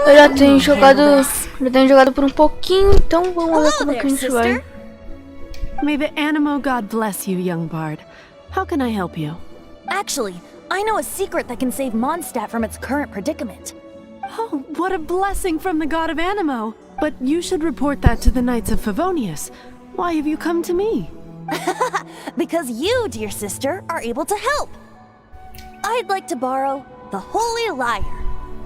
Eu já tenho jogado por um pouquinho, então vamos ver como é que a gente vai. May the Animo God bless you, young bard. How can I help you? Actually, I know a secret that can save Mondstadt from its current predicament. Oh, what a blessing from the god of Animo! But you should report that to the Knights of Favonius. Why have you come to me? Because you, dear sister, are able to help. I'd like to borrow the Holy Lyre.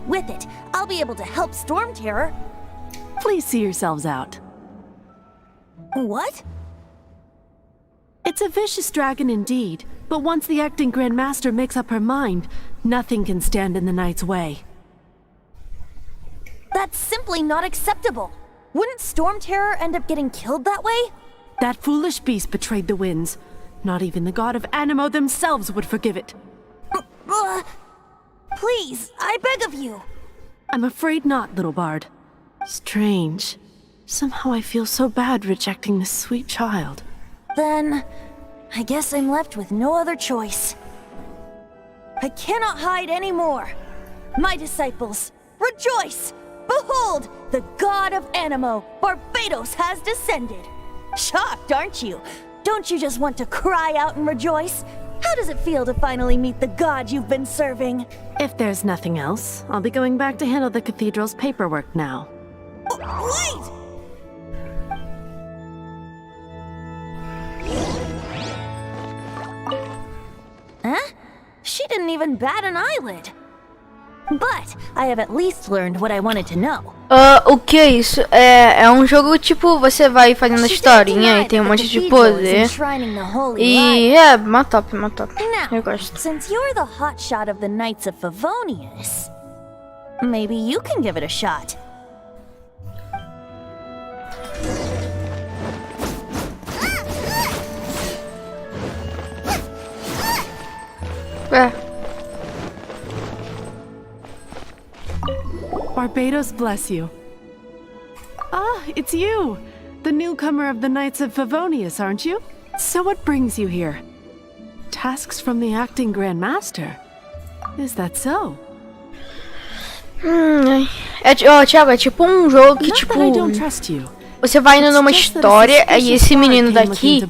With it, I'll be able to help Storm Terror. Please see yourselves out. What? It's a vicious dragon indeed, but once the acting Grand Master makes up her mind, nothing can stand in the Knight's way. That's simply not acceptable. Wouldn't Storm Terror end up getting killed that way? That foolish beast betrayed the winds. Not even the god of Animo themselves would forgive it. Please, I beg of you. I'm afraid not, little bard. Strange. Somehow I feel so bad rejecting this sweet child. Then, I guess I'm left with no other choice. I cannot hide anymore. My disciples, rejoice! Behold, the god of Animo, Barbados, has descended. Shocked, aren't you? Don't you just want to cry out and rejoice? How does it feel to finally meet the god you've been serving? If there's nothing else, I'll be going back to handle the cathedral's paperwork now. Wait! Huh? She didn't even bat an eyelid. But I have at least learned what I wanted to know. O que é isso? É um jogo tipo, você vai fazendo a historinha e tem um monte de poder. E mó top. Eu gosto. Since you're the hotshot of the Knights of Favonius, maybe you can give it a shot. Barbados bless you. Ah, it's you! The newcomer of the Knights of Favonius, aren't you? So what brings you here? Tasks from the acting Grand Master? Is that so? Thiago, é tipo um jogo que tipo... I don't trust you. Você vai indo numa história e esse menino daqui,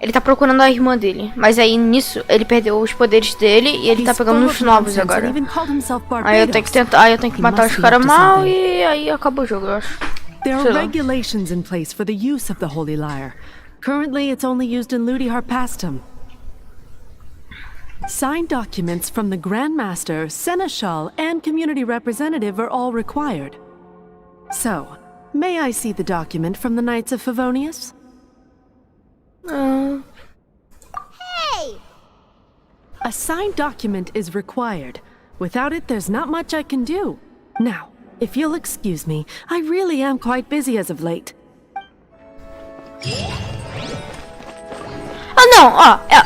ele tá procurando a irmã dele. Mas aí nisso, ele perdeu os poderes dele e ele tá pegando uns novos agora. Aí eu tenho que matar os caras mal e aí acaba o jogo, eu acho. There are regulations in place for the use of the Holy Lyre. Currently, it's only used in Ludi Harpastum. Signed documents from the Grand Master, Seneschal, and Community Representative are all required. So, may I see the document from the Knights of Favonius? Hey! A signed document is required. Without it, there's not much I can do. Now, if you'll excuse me, I really am quite busy as of late.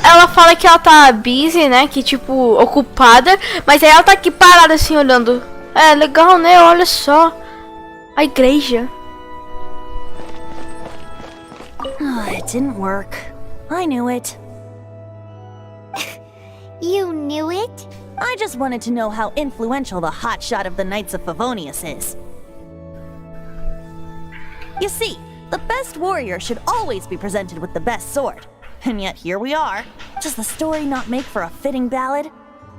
Ela fala que ela tá busy, né, que tipo, ocupada, mas aí ela tá aqui parada assim, olhando. É, legal, né, olha só. A igreja. It didn't work. I knew it. You knew it? I just wanted to know how influential the hotshot of the Knights of Favonius is. You see, the best warrior should always be presented with the best sword. And yet here we are. Does the story not make for a fitting ballad?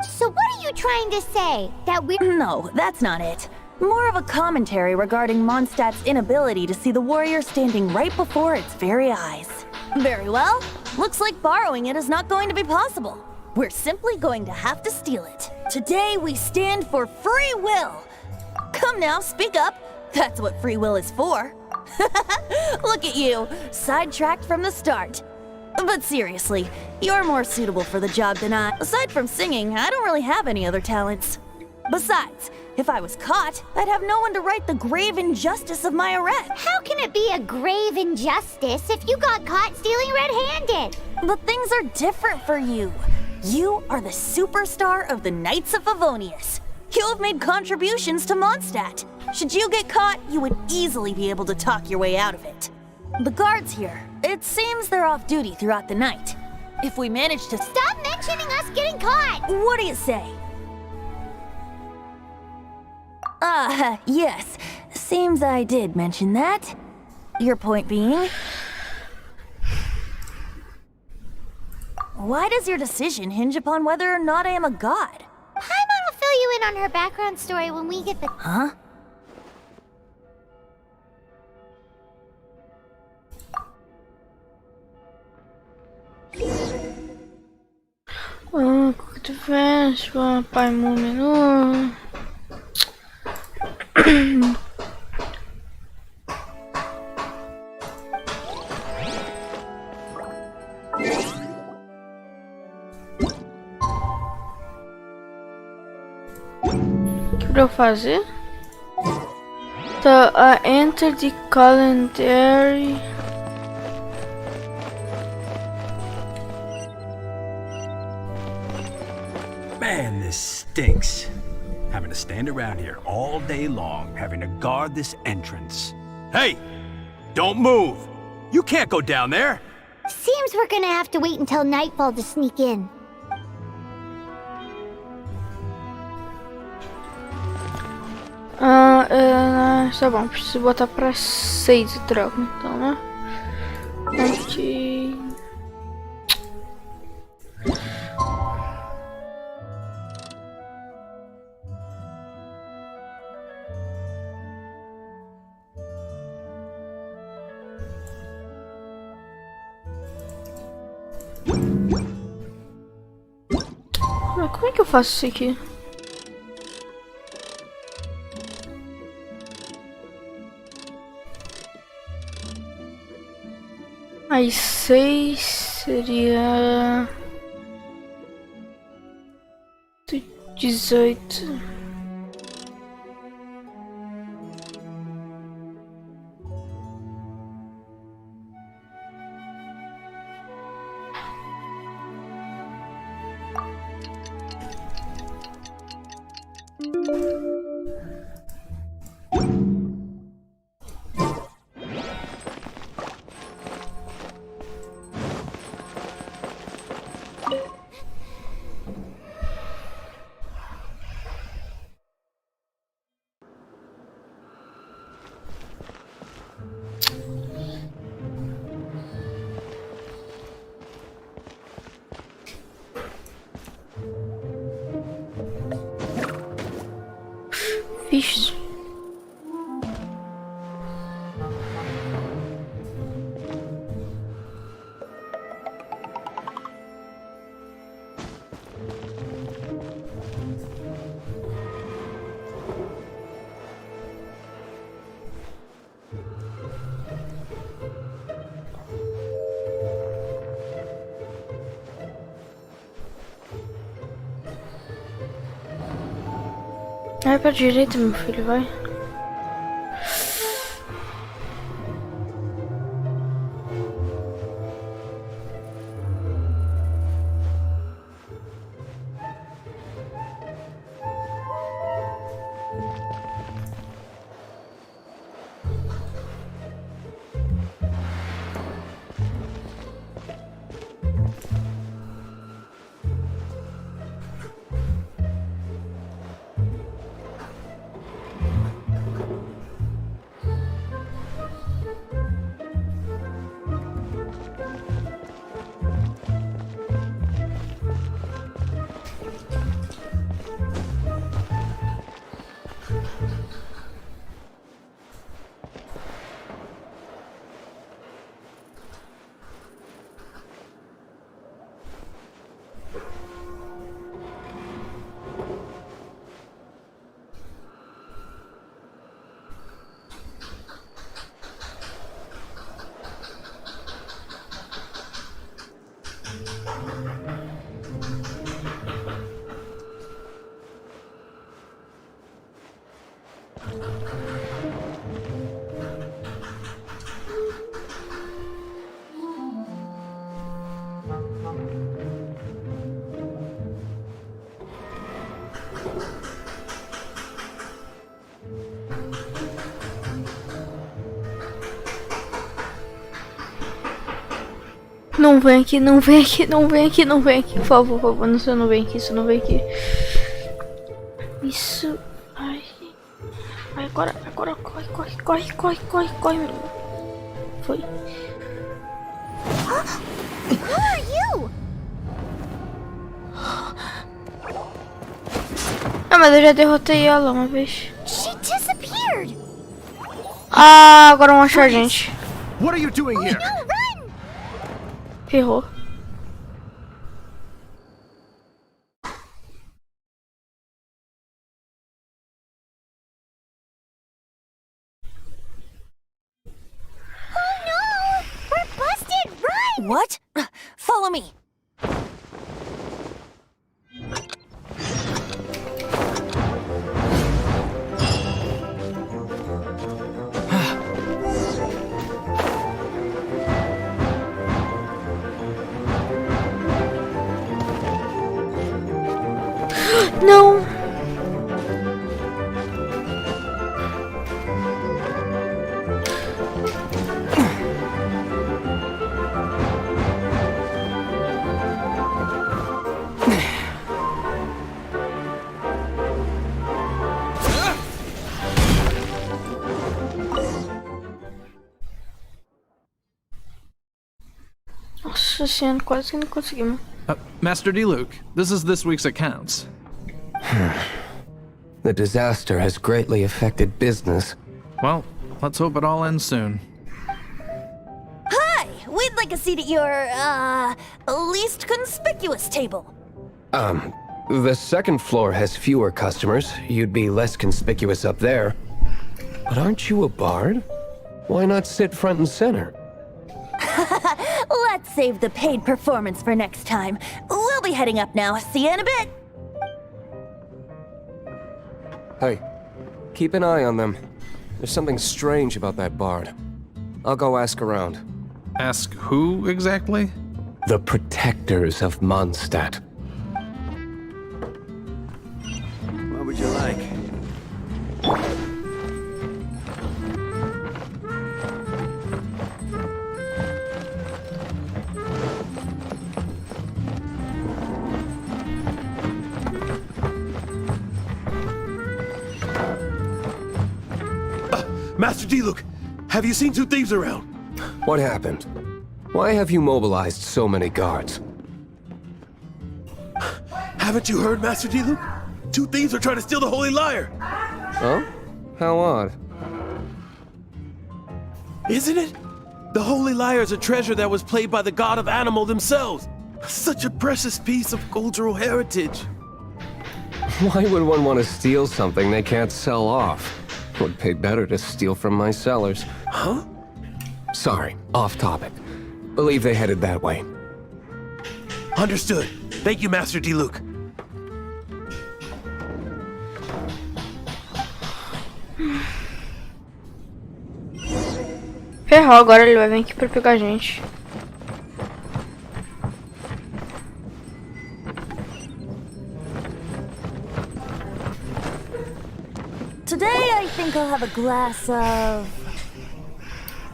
So what are you trying to say? That we're— No, that's not it. More of a commentary regarding Mondstadt's inability to see the warrior standing right before its very eyes. Very well. Looks like borrowing it is not going to be possible. We're simply going to have to steal it. Today we stand for free will. Come now, speak up. That's what free will is for. Look at you, sidetracked from the start. But seriously, you're more suitable for the job than I. Aside from singing, I don't really have any other talents. Besides, if I was caught, I'd have no one to right the grave injustice of my arrest. How can it be a grave injustice if you got caught stealing red-handed? But things are different for you. You are the superstar of the Knights of Favonius. You have made contributions to Mondstadt. Should you get caught, you would easily be able to talk your way out of it. The guards here, it seems they're off duty throughout the night. If we manage to— Stop mentioning us getting caught! What do you say? Yes. Seems I did mention that. Your point being? Why does your decision hinge upon whether or not I am a god? Paimon will fill you in on her background story when we get the... Huh? Quick advance, Paimon menu. O que pra eu fazer? Tá, enter the calendar. Man, this stinks. Having to stand around here all day long, having to guard this entrance. Hey! Don't move! You can't go down there! Seems we're gonna have to wait until nightfall to sneak in. Tá bom, preciso botar pra 6 o troco, então, né? Ok. Mas como é que eu faço isso aqui? Aí 6 seria 18. Vixe. Vai pra direita, meu filho, vai. Não vem aqui, não vem aqui, não vem aqui, não vem aqui, por favor, não vem aqui, isso não vem aqui. Isso, ai. Agora, corre, menino. Foi. Who are you? Ah, mas eu já derrotei ela uma vez. She disappeared. Ah, agora vão achar a gente. What are you doing here? No, run! Ferrou. Oh no! We're busted! Run! What? Follow me. Não. Nossa senhora, quase que não conseguimos. Master D-Luke, this is this week's accounts. The disaster has greatly affected business. Well, let's hope it all ends soon. Hi! We'd like a seat at your, least conspicuous table. The second floor has fewer customers. You'd be less conspicuous up there. But aren't you a bard? Why not sit front and center? Let's save the paid performance for next time. We'll be heading up now. See you in a bit. Hey, keep an eye on them. There's something strange about that bard. I'll go ask around. Ask who exactly? The protectors of Mondstadt. What would you like? Master D-Luke, have you seen two thieves around? What happened? Why have you mobilized so many guards? Haven't you heard, Master D-Luke? Two thieves are trying to steal the Holy Lyre. Oh? How odd. Isn't it? The Holy Lyre is a treasure that was played by the god of animal themselves. Such a precious piece of cultural heritage. Why would one want to steal something they can't sell off? Would pay better to steal from my sellers. Huh? Sorry, off topic. Believe they headed that way. Understood. Thank you, Master D-Luke. Ferrou, agora ele vai vir aqui pra pegar a gente. Today, I think I'll have a glass of...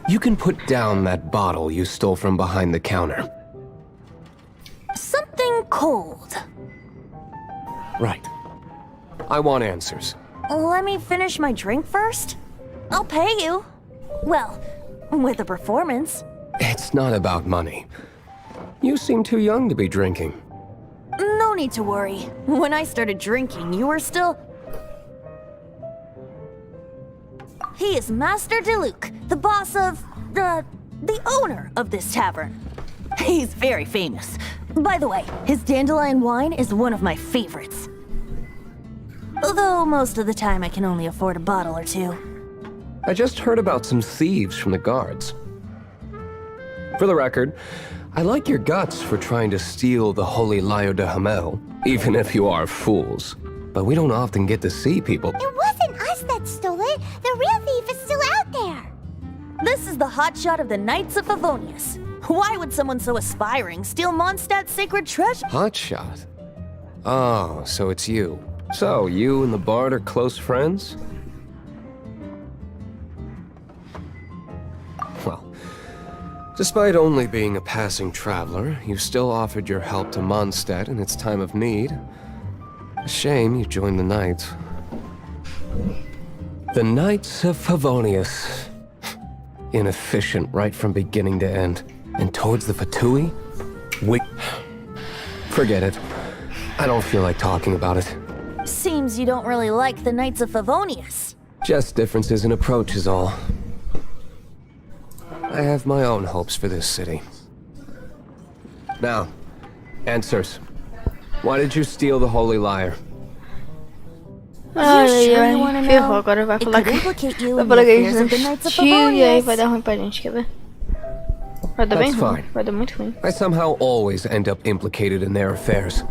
You can put down that bottle you stole from behind the counter. something cold. Right. I want answers. Let me finish my drink first. I'll pay you. Well, with a performance. It's not about money. You seem too young to be drinking. No need to worry. When I started drinking, you were still... He is Master D-Luke, the boss of... the owner of this tavern. He's very famous. By the way, his dandelion wine is one of my favorites. Although most of the time I can only afford a bottle or two. I just heard about some thieves from the guards. For the record, I like your guts for trying to steal the Holy Lyre de Hamel, even if you are fools. But we don't often get to see people. It wasn't us that stole it. The real thief is still out there. This is the hotshot of the Knights of Favonius. Why would someone so aspiring steal Mondstadt's sacred treasure? Hotshot? Oh, so it's you. So, you and the bard are close friends? Well, despite only being a passing traveler, you still offered your help to Mondstadt in its time of need. A shame you joined the Knights. The Knights of Favonius. Inefficient right from beginning to end. And towards the Fatui? Forget it. I don't feel like talking about it. Seems you don't really like the Knights of Favonius. Just differences in approach is all. I have my own hopes for this city. Now, answers. Why did you steal the Holy Lyre? Ai, sure you ai, wanna ferrou, know? agora vai It falar could que... implicate you Vai in falar the que a gente affairs não of the Knights of assistiu e aí Favonius. vai dar ruim pra gente, quer ver? Vai dar bem That's ruim, fine. vai dar muito ruim. I somehow always end up implicated in their affairs.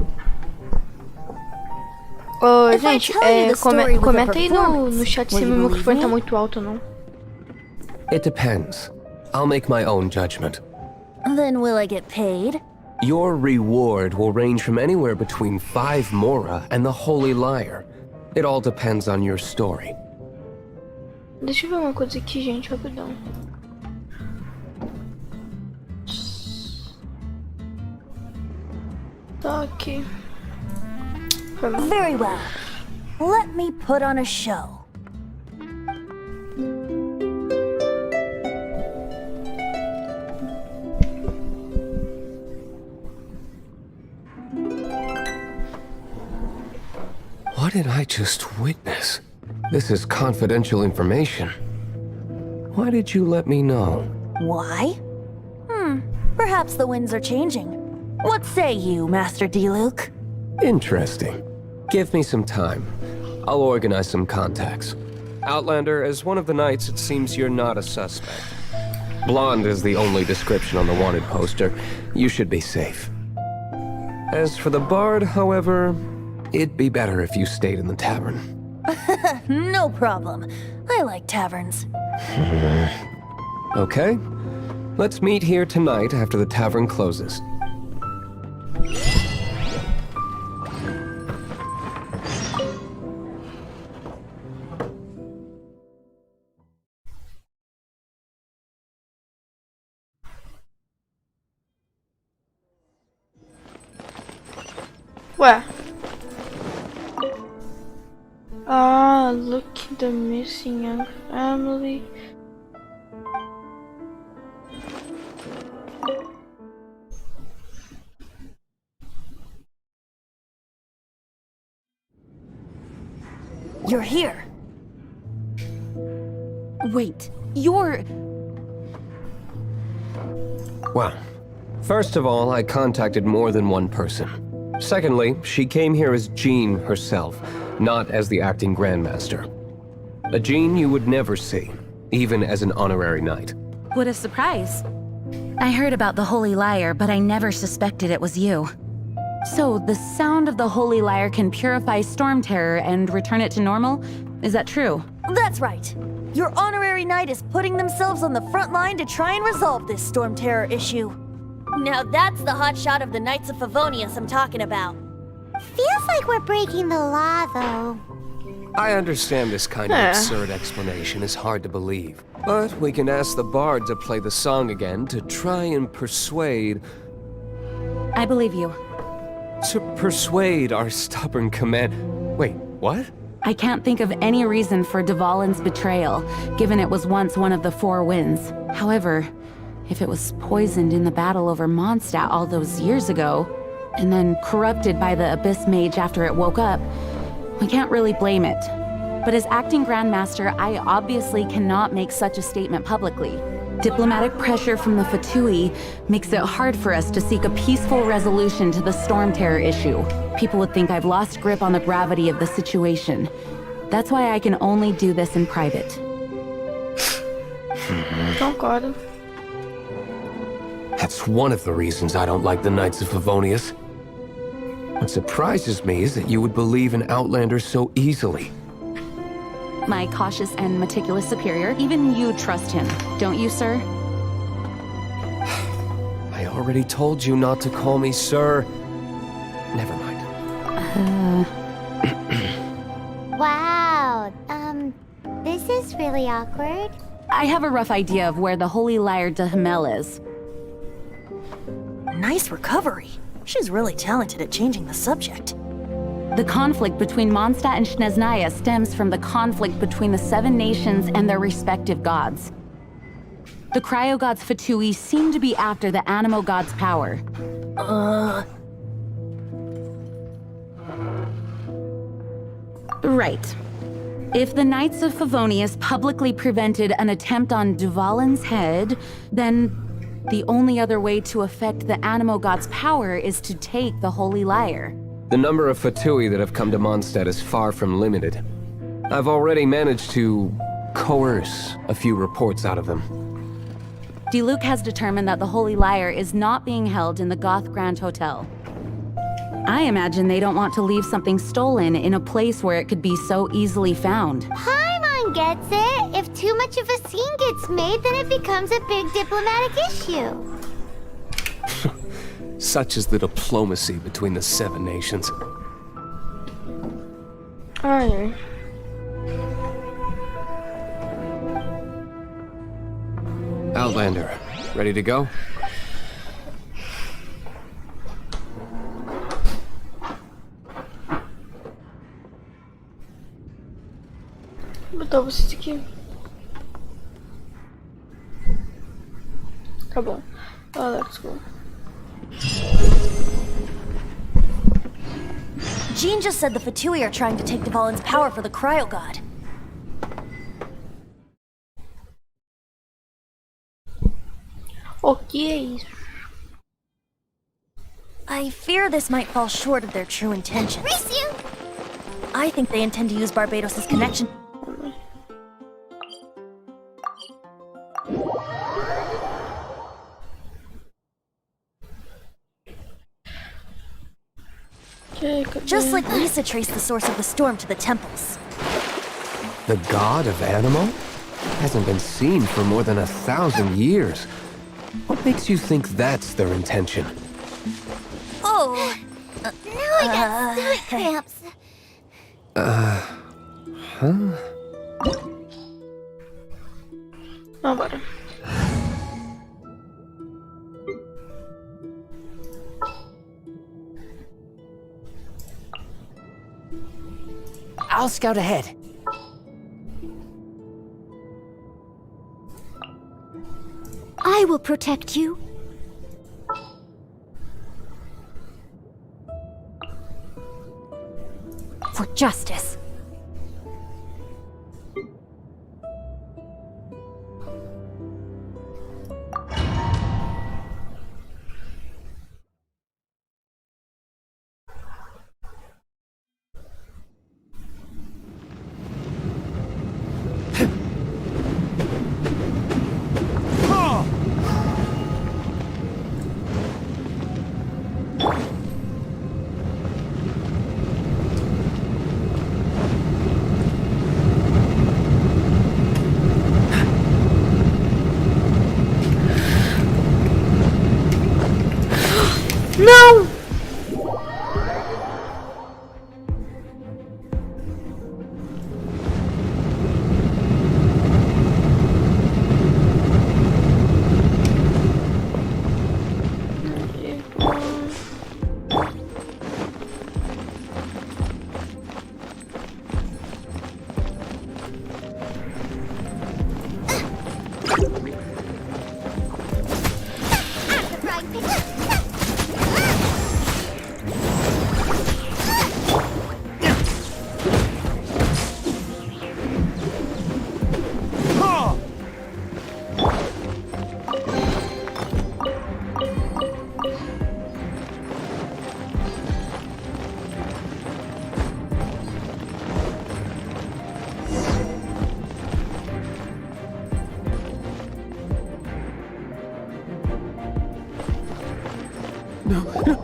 Ô, If I gente, tell you the story with a comenta aí no performance, chat se will meu you microfone tá believe me? muito alto ou não. It depends. I'll make my own judgment. Then will I get paid? Your reward will range from anywhere between 5 Mora and the Holy Lyre. It all depends on your story. Deixa eu ver uma coisa aqui, gente, rapidão. Tá aqui. Foi mal. Very well. Let me put on a show. What did I just witness? This is confidential information. Why did you let me know? Why? Perhaps the winds are changing. What say you, Master D-Luke? Interesting. Give me some time. I'll organize some contacts. Outlander, as one of the knights, it seems you're not a suspect. Blonde is the only description on the wanted poster. You should be safe. As for the bard, however, it'd be better if you stayed in the tavern. No problem. I like taverns. Okay? Let's meet here tonight after the tavern closes. Ué. Ah, look, the missing young family. You're here. Wait, you're... Well, first of all, I contacted more than one person. Secondly, she came here as Jean herself, not as the acting Grandmaster. A Jean you would never see, even as an honorary knight. What a surprise. I heard about the Holy Lyre, but I never suspected it was you. So, the sound of the Holy Lyre can purify Storm Terror and return it to normal? Is that true? That's right. Your honorary knight is putting themselves on the front line to try and resolve this Storm Terror issue. Now that's the hotshot of the Knights of Favonius I'm talking about. Feels like we're breaking the law, though. I understand this kind of absurd explanation is hard to believe, but we can ask the bard to play the song again to try and persuade... I believe you. to persuade our stubborn command... Wait, what? I can't think of any reason for Dvalin's betrayal, given it was once one of the Four Winds. However, if it was poisoned in the battle over Mondstadt all those years ago, and then corrupted by the Abyss Mage after it woke up, we can't really blame it. But as acting Grandmaster, I obviously cannot make such a statement publicly. Diplomatic pressure from the Fatui makes it hard for us to seek a peaceful resolution to the Storm Terror issue. People would think I've lost grip on the gravity of the situation. That's why I can only do this in private. Concordo. That's one of the reasons I don't like the Knights of Favonius. What surprises me is that you would believe in Outlanders so easily. My cautious and meticulous superior, even you trust him, don't you, sir? I already told you not to call me sir. Never mind. Wow, this is really awkward. I have a rough idea of where the Holy Lyre de Himmel is. Nice recovery. She's really talented at changing the subject. The conflict between Mondstadt and Snezhnaya stems from the conflict between the 7 nations and their respective gods. The cryo gods Fatui seem to be after the Animo god's power. Right. If the Knights of Favonius publicly prevented an attempt on Dvalin's head, then the only other way to affect the Animo god's power is to take the Holy Lyre. The number of Fatui that have come to Mondstadt is far from limited. I've already managed to coerce a few reports out of them. Diluc has determined that the Holy Lyre is not being held in the Goth Grand Hotel. I imagine they don't want to leave something stolen in a place where it could be so easily found. Paimon gets it. If too much of a scene gets made, then it becomes a big diplomatic issue. Such is the diplomacy between the 7 nations. Ai. Outlander, ready to go? Vou botar vocês aqui. Tá bom. Let's go. Jean just said the Fatui are trying to take Dvalin's power for the cryo god. O que é isso? I fear this might fall short of their true intentions. Risu! I think they intend to use Barbados' connection. Just like Lisa traced the source of the storm to the temples. The god of Animo? Hasn't been seen for more than 1,000 years. What makes you think that's their intention? Oh! Now I got stomach cramps. Vambora. I'll scout ahead. I will protect you. For justice. Não!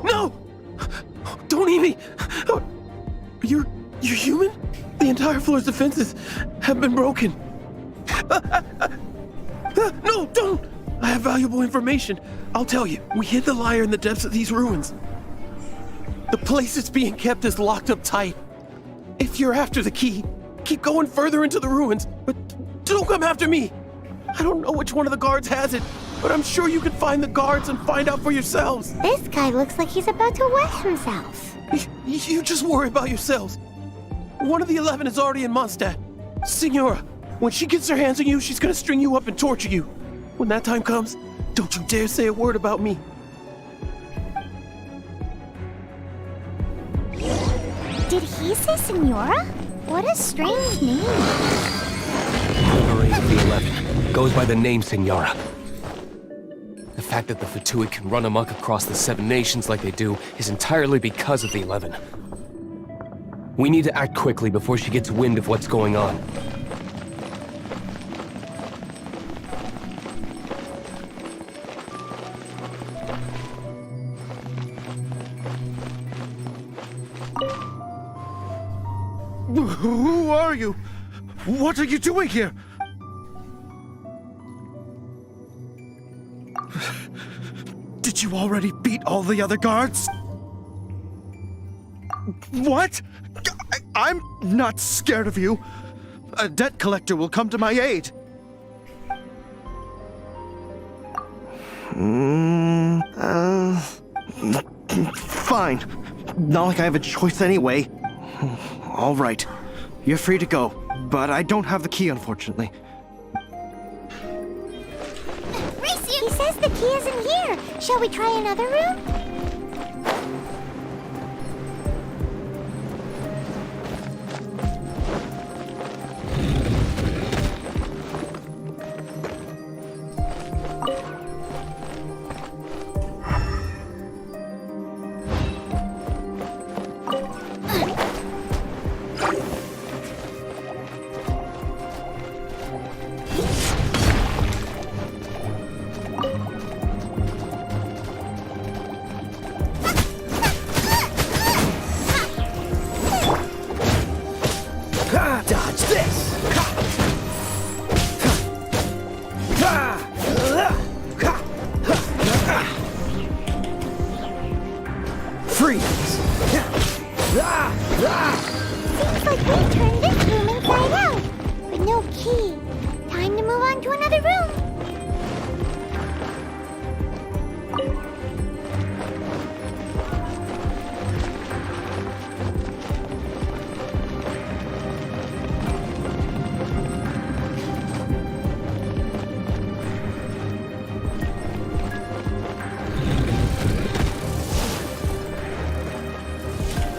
No! Don't eat me! You're human? The entire floor's defenses have been broken. No, don't! I have valuable information. I'll tell you. We hid the lyre in the depths of these ruins. The place it's being kept is locked up tight. If you're after the key, keep going further into the ruins, but don't come after me. I don't know which one of the guards has it, but I'm sure you can find the guards and find out for yourselves. This guy looks like he's about to wet himself. You just worry about yourselves. One of the 11 is already in Mondstadt. Signora, when she gets her hands on you, she's gonna string you up and torture you. When that time comes, don't you dare say a word about me. Did he say Senora? What a strange name. Number 8 of the 11 goes by the name Signora. The fact that the Fatui can run amok across the 7 nations like they do is entirely because of the 11. We need to act quickly before she gets wind of what's going on. Who are you? What are you doing here? Did you already beat all the other guards? What? I'm not scared of you. A debt collector will come to my aid. Fine. Not like I have a choice anyway. All right. You're free to go, but I don't have the key, unfortunately. He says the key isn't here. Shall we try another room? Dodge this! Freeze! Seems like we turned this room inside out. But no key. Time to move on to another room.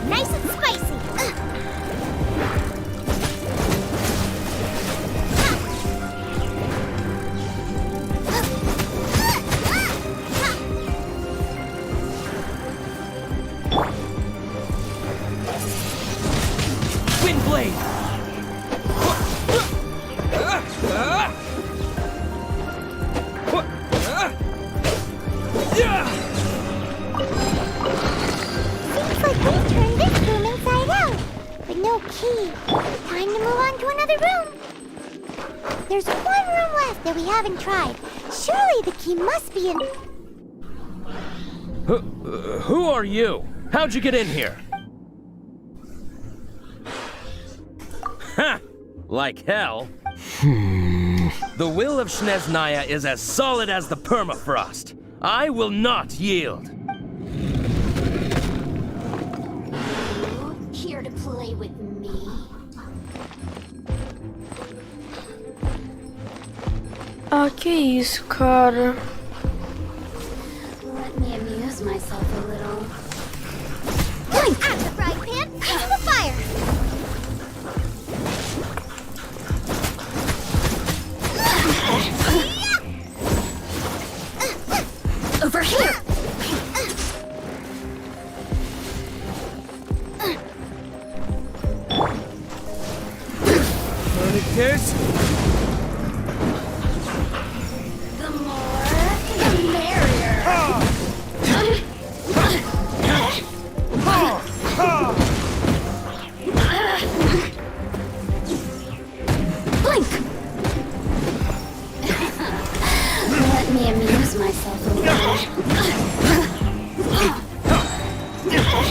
Nice and spicy. Wind blade! Seems like we turned this room inside out. But no key. Time to move on to another room. There's one room left that we haven't tried. Surely the key must be in... Who are you? How'd you get in here? Ha! Like hell. The will of Snezhnaya is as solid as the permafrost. I will not yield. Here to play with me. Ah, que isso, cara. Let me amuse myself a little. Out the frying pan, into the fire! Over here! Fornicators? The more, the merrier. Blink! Let me amuse myself a little.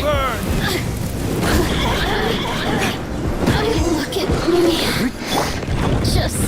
Burn! Look at me. Just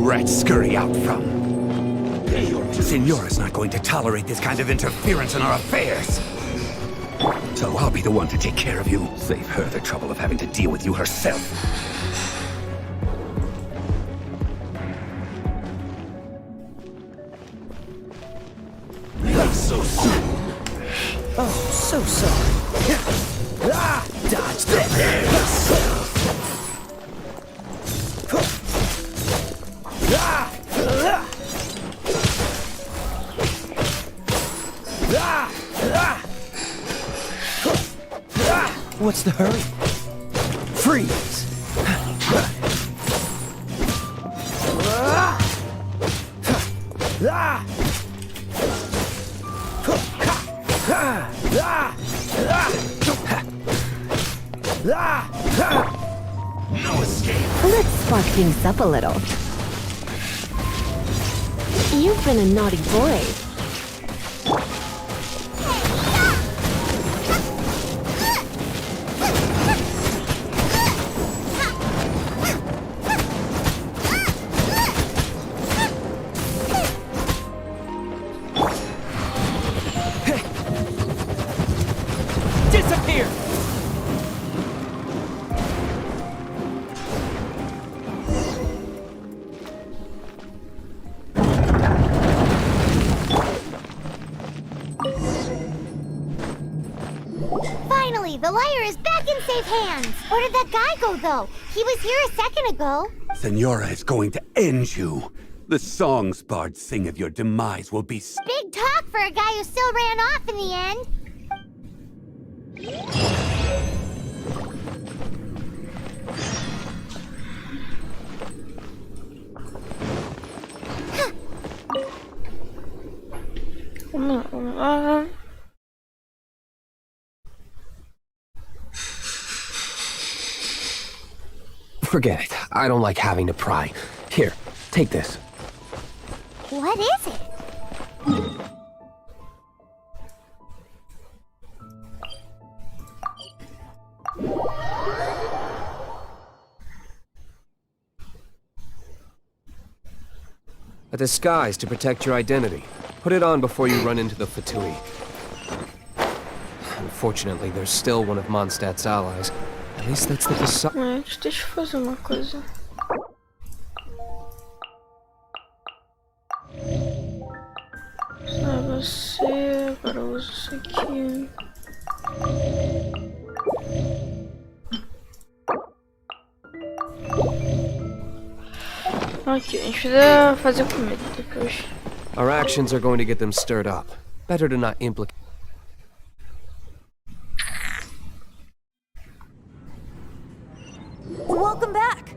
rats scurry out from. Senora's not going to tolerate this kind of interference in our affairs. So I'll be the one to take care of you. Save her the trouble of having to deal with you herself. Not so soon. Oh, so sorry. Dodge the What's the hurry? Freeze! No escape. Let's spark things up a little. You've been a naughty boy. Disappear! Finally, the liar is back in safe hands. Where did that guy go, though? He was here a second ago. Senora is going to end you. The songs bards sing of your demise will be Big talk for a guy who still ran off in the end. Forget it. I don't like having to pry. Here, take this. What is it? A disguise to protect your identity. Put it on before you run into the Fatui. Unfortunately, there's still one of Mondstadt's allies. At least that's the facade. Deixa eu fazer uma coisa. Você, agora eu uso isso aqui. Ok, a gente precisa fazer comida depois. Our actions are going to get them stirred up. Better to not implicate. Welcome back.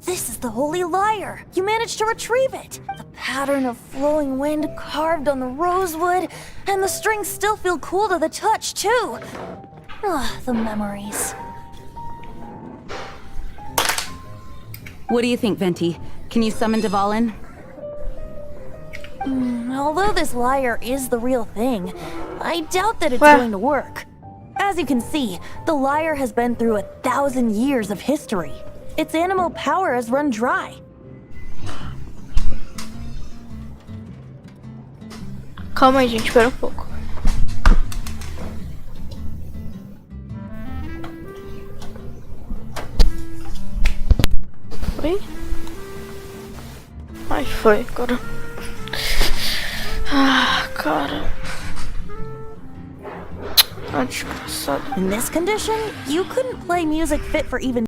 This is the Holy Lyre. You managed to retrieve it. The pattern of flowing wind carved on the rosewood, and the strings still feel cool to the touch, too. The memories. What do you think, Venti? Can you summon Dvalin? Although this lyre is the real thing, I doubt that it's going to work. As you can see, the lyre has been through 1,000 years of history. Its animal power has run dry. Calma aí, gente, espera um pouco. Oi? Ai, foi, agora. Ah, cara. Ah, desgraçado. In this condition, you couldn't play music fit for even